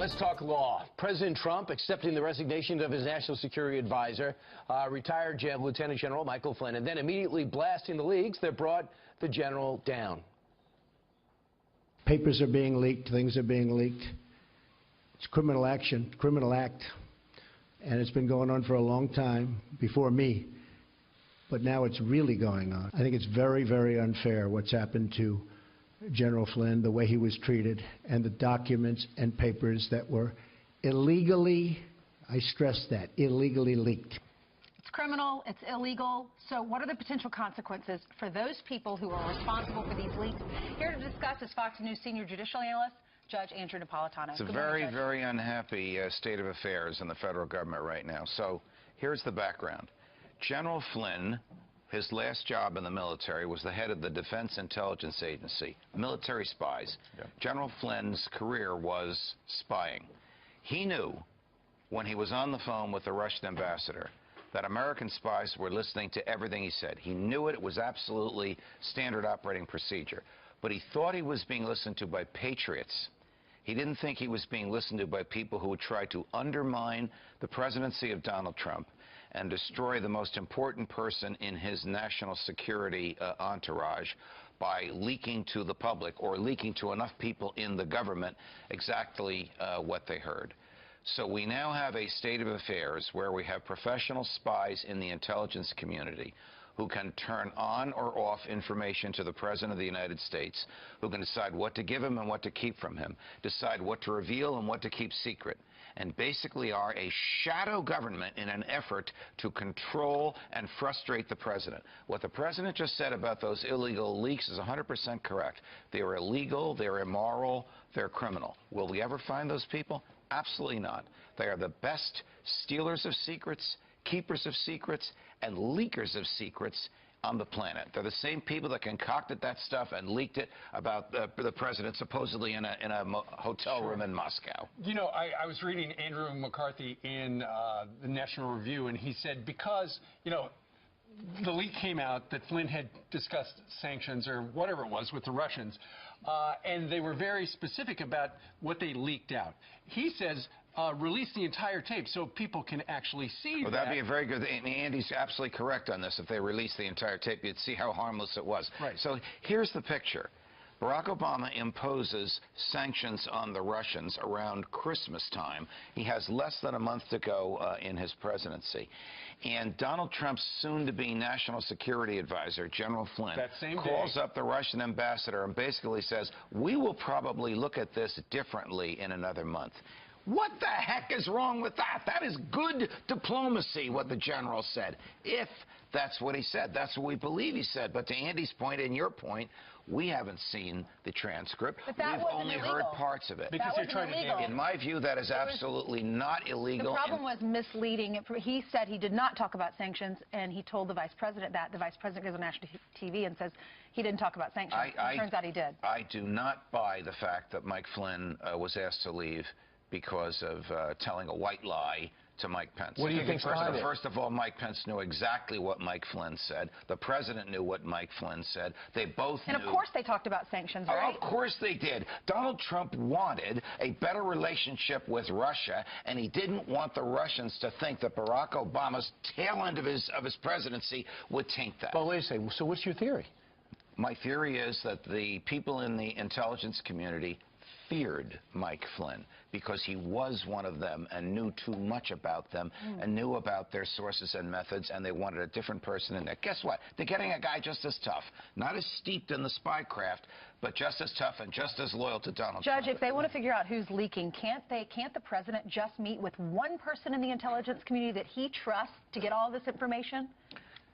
let's talk law. President Trump accepting the resignation of his national security advisor, retired Lieutenant General Michael Flynn, and then immediately blasting the leaks that brought the general down. Papers are being leaked, things are being leaked. It's criminal action, criminal act, and it's been going on for a long time before me, but now it's really going on. I think it's very, very unfair what's happened to General Flynn, the way he was treated, and the documents and papers that were illegally, I stress that, illegally leaked. It's criminal, it's illegal. So what are the potential consequences for those people who are responsible for these leaks? Here to discuss is Fox News senior judicial analyst, Judge Andrew Napolitano. It's a very unhappy state of affairs in the federal government right now. So here's the background. General Flynn, his last job in the military was the head of the Defense Intelligence Agency, military spies. Yeah. General Flynn's career was spying. He knew when he was on the phone with the Russian ambassador that American spies were listening to everything he said. He knew it. It was absolutely standard operating procedure. But he thought he was being listened to by patriots. He didn't think he was being listened to by people who would try to undermine the presidency of Donald Trump and destroy the most important person in his national security entourage by leaking to the public or leaking to enough people in the government exactly what they heard. So we now have a state of affairs where we have professional spies in the intelligence community who can turn on or off information to the President of the United States, who can decide what to give him and what to keep from him, decide what to reveal and what to keep secret, and basically are a shadow government in an effort to control and frustrate the President. What the President just said about those illegal leaks is 100% correct. They are illegal, they're immoral, they're criminal. Will we ever find those people? Absolutely not. They are the best stealers of secrets, keepers of secrets, and leakers of secrets on the planet. They're the same people that concocted that stuff and leaked it about the president supposedly in a hotel room in Moscow. You know, I was reading Andrew McCarthy in the National Review, and he said because, you know, the leak came out that Flynn had discussed sanctions or whatever it was with the Russians, and they were very specific about what they leaked out. He says release the entire tape so people can actually see well, that. That'd be a very good, and Andy's absolutely correct on this. If they released the entire tape, you'd see how harmless it was. Right. So here's the picture. Barack Obama imposes sanctions on the Russians around Christmas time. He has less than a month to go in his presidency. And Donald Trump's soon-to-be national security advisor, General Flynn, calls up the Russian ambassador and basically says, we will probably look at this differently in another month. What the heck is wrong with that? That is good diplomacy, what the general said. If that's what he said, that's what we believe he said. But to Andy's point and your point, we haven't seen the transcript. We've only heard parts of it. Because they're trying to. In my view, that is absolutely not illegal. The problem was misleading. He said he did not talk about sanctions, and he told the vice president that. The vice president goes on national TV and says he didn't talk about sanctions. It turns out he did. I do not buy the fact that Mike Flynn was asked to leave because of telling a white lie to Mike Pence. What do you think? First of all, Mike Pence knew exactly what Mike Flynn said. The president knew what Mike Flynn said. They both knew. And of course they talked about sanctions, right? Of course they did. Donald Trump wanted a better relationship with Russia, and he didn't want the Russians to think that Barack Obama's tail end of his presidency would taint that. Well, wait a second. So what's your theory? My theory is that the people in the intelligence community feared Mike Flynn because he was one of them and knew too much about them and knew about their sources and methods, and they wanted a different person in there. Guess what? They're getting a guy just as tough, not as steeped in the spy craft, but just as tough and just as loyal to Donald Trump. Judge, if they want to figure out who's leaking, can't the president just meet with one person in the intelligence community that he trusts to get all this information?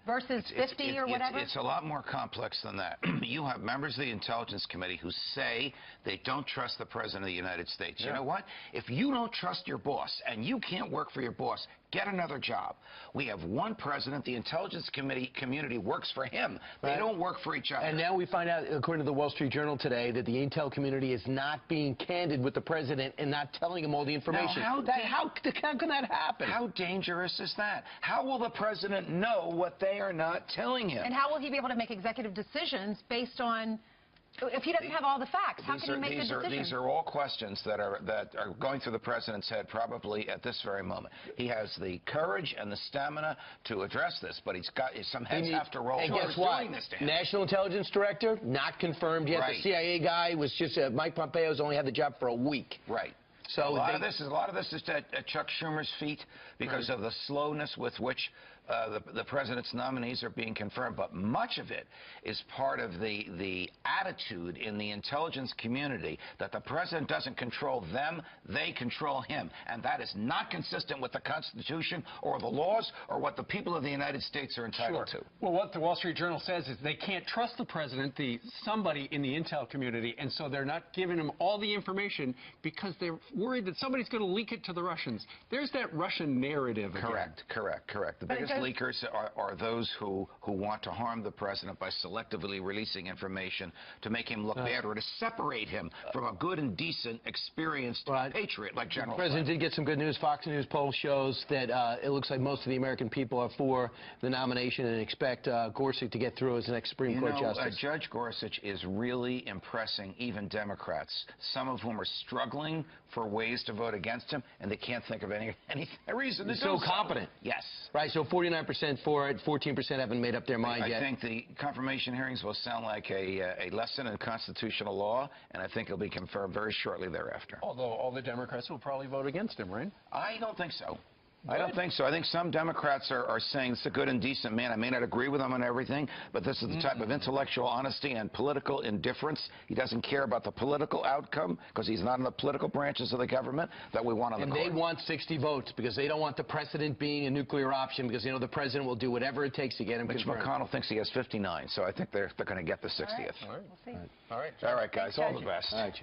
Versus 50 or whatever? It's a lot more complex than that. You have members of the Intelligence Committee who say they don't trust the President of the United States. Yeah. You know what? If you don't trust your boss and you can't work for your boss, get another job. We have one president. The Intelligence community works for him. They don't work for each other. And now we find out, according to the Wall Street Journal today, that the intel community is not being candid with the president and not telling him all the information. Now, how can that happen? How dangerous is that? How will the president know what they are not telling him? And how will he be able to make executive decisions based on If he doesn't have all the facts, how can he make a decision? These are all questions that are going through the president's head probably at this very moment. He has the courage and the stamina to address this, but he's got some heads have to roll. And guess what? National Intelligence Director, not confirmed yet. Right. The CIA guy was just Mike Pompeo's only had the job for a week. Right. So a lot of this is at Chuck Schumer's feet because of the slowness with which the president's nominees are being confirmed. But much of it is part of the attitude in the intelligence community that the president doesn't control them, they control him. And that is not consistent with the Constitution or the laws or what the people of the United States are entitled to. Well, what the Wall Street Journal says is they can't trust the president, somebody in the intel community, and so they're not giving him all the information because they're worried that somebody's going to leak it to the Russians. There's that Russian narrative again. Correct. The biggest leakers are those who want to harm the president by selectively releasing information to make him look bad or to separate him from a good and decent, experienced patriot like General Flynn. The president did get some good news. Fox News poll shows that it looks like most of the American people are for the nomination and expect Gorsuch to get through as the next Supreme Court justice. Judge Gorsuch is really impressing even Democrats, some of whom are struggling for ways to vote against him, and they can't think of any reason to do so. So competent. Yes. Right, so 49% for it, 14% haven't made up their mind yet. I think the confirmation hearings will sound like a lesson in constitutional law, and I think it'll be confirmed very shortly thereafter. Although all the Democrats will probably vote against him, right? I don't think so. I don't think so. I think some Democrats are saying it's a good and decent man. I may not agree with him on everything, but this is the type of intellectual honesty and political indifference. He doesn't care about the political outcome because he's not in the political branches of the government that we want on the court. And they want 60 votes because they don't want the precedent being a nuclear option because, you know, the president will do whatever it takes to get him confirmed. Mitch McConnell thinks he has 59, so I think they're going to get the 60th. All right. We'll see. All right. All right, guys. All the best. All right,